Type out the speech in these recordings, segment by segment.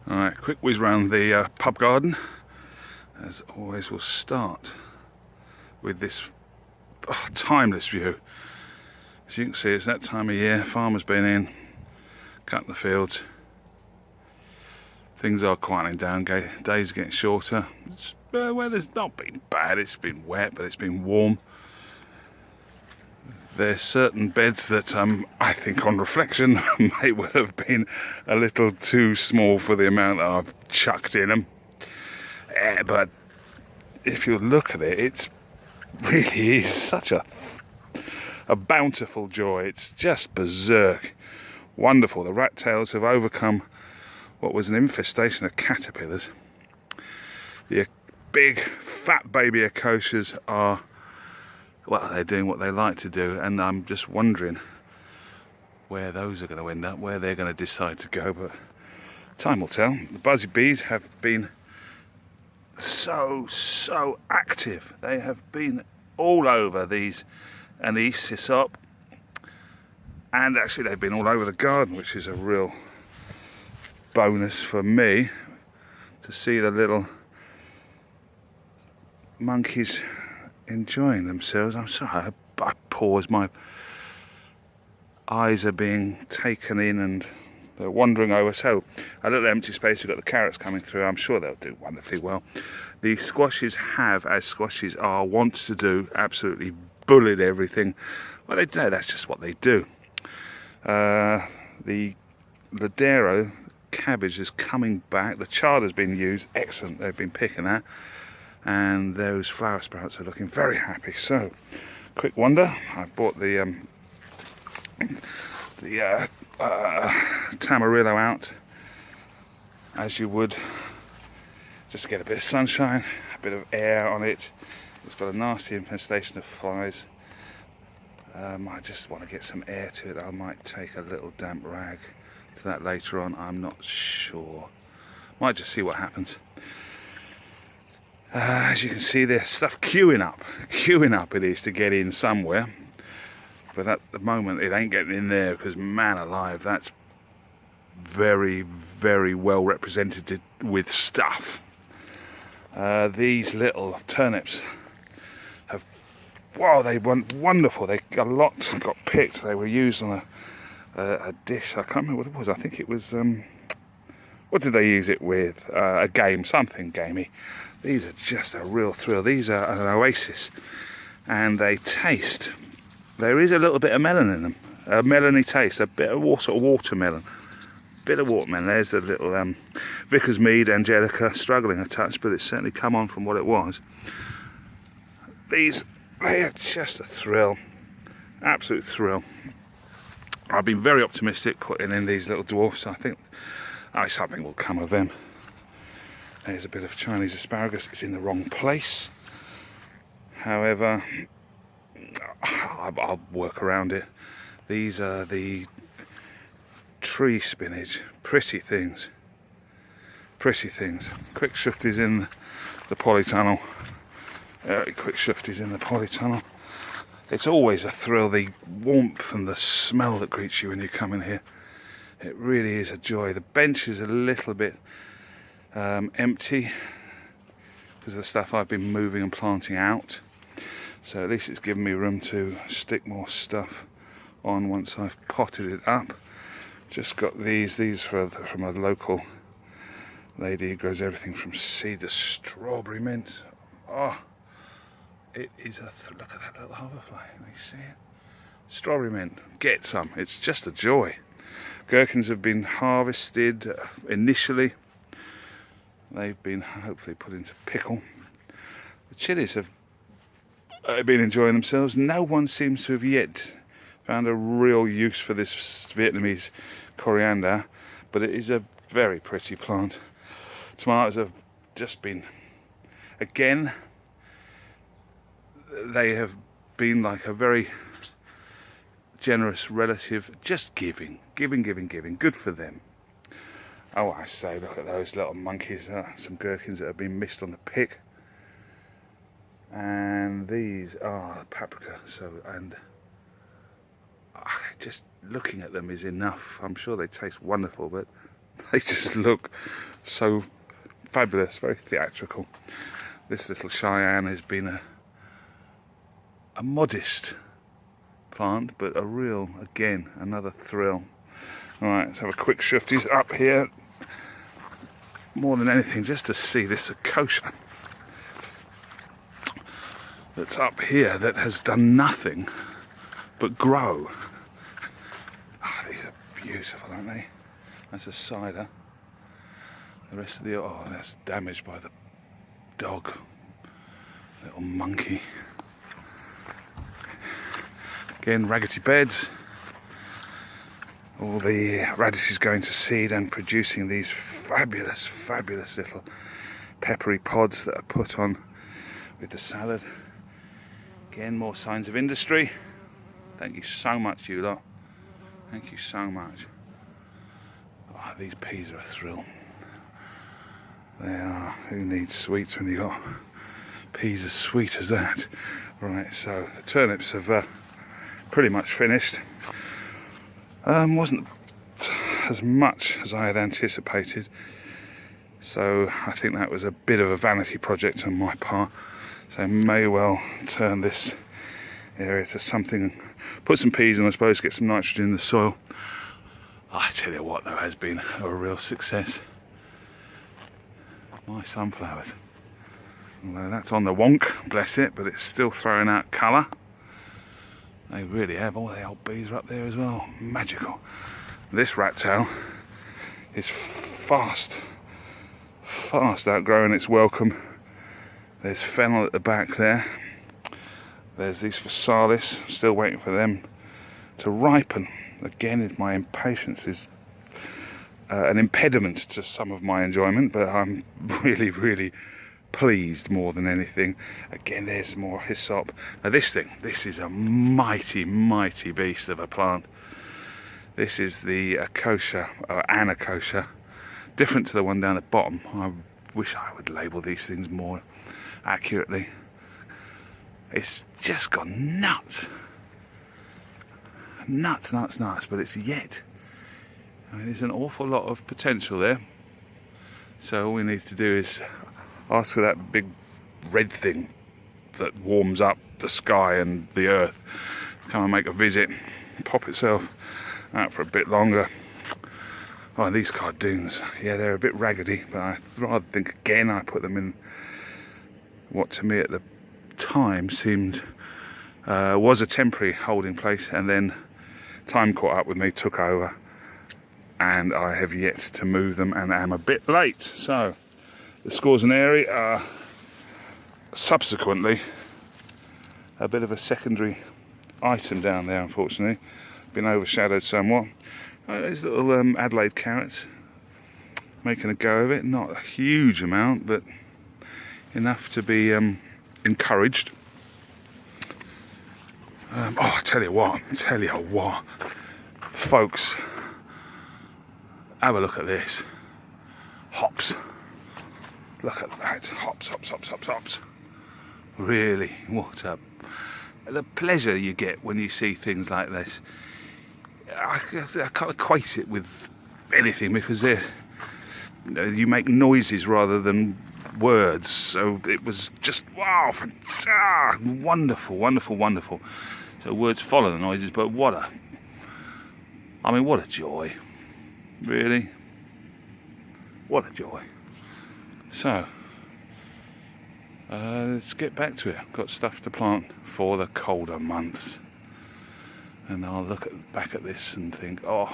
Alright, quick whiz round the pub garden. As always, we'll start with this timeless view. As you can see, it's that time of year. Farmers been in, cutting the fields. Things are quieting down, days are getting shorter. Weather's not been bad, it's been wet, but it's been warm. There's certain beds that I think on reflection may well have been a little too small for the amount that I've chucked in them. But if you look at it, it really is such a bountiful joy. It's just berserk. Wonderful. The rat tails have overcome what was an infestation of caterpillars. The big fat baby acacias are, well, they're doing what they like to do, and I'm just wondering where those are going to end up, where they're going to decide to go, but time will tell. The buzzy bees have been so active. They have been all over these anesis up, and actually they've been all over the garden, which is a real bonus for me to see the little monkeys enjoying themselves. I'm sorry, I pause. My eyes are being taken in and they're wandering over. So a little empty space. We've got the carrots coming through. I'm sure they'll do wonderfully well. The squashes have, as squashes are wont to do, absolutely bullied everything. Well, they do. That's just what they do. The Ladero cabbage is coming back. The chard has been used. Excellent. They've been picking that. And those flower sprouts are looking very happy. So, quick wonder, I bought the Tamarillo out, as you would, just to get a bit of sunshine, a bit of air on it. It's got a nasty infestation of flies. I just want to get some air to it. I might take a little damp rag to that later on. I'm not sure. Might just see what happens. As you can see, there's stuff queuing up it is to get in somewhere, but at the moment it ain't getting in there because, man alive, that's very well represented with stuff. These little turnips have, wow, they went wonderful. A lot got picked. They were used on a dish. I can't remember what it was. I think it was what did they use it with? A game, something gamey. These are just a real thrill. These are an oasis, and they taste. There is a little bit of melon in them, a melony taste, a bit of sort of watermelon. Bit of watermelon. There's the little Vickers Mead Angelica struggling a touch, but it's certainly come on from what it was. They are just a thrill, absolute thrill. I've been very optimistic putting in these little dwarfs. I think something will come of them. There's a bit of Chinese asparagus. It's in the wrong place. However, I'll work around it. These are the tree spinach. Pretty things. Quick shifties in the polytunnel. Quick shifties in the polytunnel. It's always a thrill, the warmth and the smell that greets you when you come in here. It really is a joy. The bench is a little bit empty because of the stuff I've been moving and planting out, so at least it's given me room to stick more stuff on once I've potted it up. Just got these from a local lady who grows everything from seed. The strawberry mint, oh, it is look at that little hoverfly. Can you see it? Strawberry mint, get some. It's just a joy. Gherkins have been harvested initially. They've been hopefully put into pickle. The chilies have been enjoying themselves. No one seems to have yet found a real use for this Vietnamese coriander, but it is a very pretty plant. Tomatoes have just been, again, they have been like a very generous relative, just giving. Good for them. Oh, I say, look at those little monkeys. Some gherkins that have been missed on the pick. And these are paprika. Just looking at them is enough. I'm sure they taste wonderful, but They just look so fabulous, very theatrical. This little Cheyenne has been a modest plant, but a real, again, another thrill. Alright, let's have a quick shifties up here. More than anything, just to see this acacia that's up here that has done nothing but grow. Ah, these are beautiful, aren't they? That's a cider. The rest of the, oh, that's damaged by the dog. Little monkey. Again, raggedy beds. All the radishes going to seed and producing these fabulous, fabulous little peppery pods that are put on with the salad. Again, more signs of industry. Thank you so much, you lot. Thank you so much. Oh, these peas are a thrill. They are. Who needs sweets when you got peas as sweet as that? Right, so the turnips have pretty much finished. Wasn't as much as I had anticipated, so I think that was a bit of a vanity project on my part. So I may well turn this area to something, put some peas in, I suppose, get some nitrogen in the soil. I tell you what, though, has been a real success. My sunflowers. Although that's on the wonk, bless it, but it's still throwing out colour. They really have. All the old bees are up there as well. Magical. This rat tail is fast outgrowing its welcome. There's fennel at the back there. There's these phasalis, still waiting for them to ripen. Again, my impatience is an impediment to some of my enjoyment, but I'm really pleased more than anything. Again, there's more hyssop. Now this is a mighty beast of a plant. This is the acacia, or anacacia, different to the one down the bottom. I wish I would label these things more accurately. It's just gone nuts, but it's yet. I mean, there's an awful lot of potential there. So all we need to do is ask for that big red thing that warms up the sky and the earth to come and make a visit, pop itself out for a bit longer. Oh, these cardoons, yeah, they're a bit raggedy, but I rather think again I put them in what to me at the time seemed was a temporary holding place, and then time caught up with me, took over, and I have yet to move them and am a bit late. So the Scorzoneri are subsequently a bit of a secondary item down there, unfortunately. Been overshadowed somewhat. There's little Adelaide carrots, making a go of it. Not a huge amount, but enough to be encouraged. Oh, I tell you what, folks, have a look at this. Hops. Look at that. Hops. Really, the pleasure you get when you see things like this. I can't equate it with anything, because you make noises rather than words. So it was just wow, wonderful. So words follow the noises, but what a joy, really, what a joy. So let's get back to it. Got stuff to plant for the colder months, and I'll look back at this and think, oh,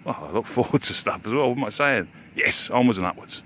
I look forward to stuff as well. What am I saying? Yes, onwards and upwards.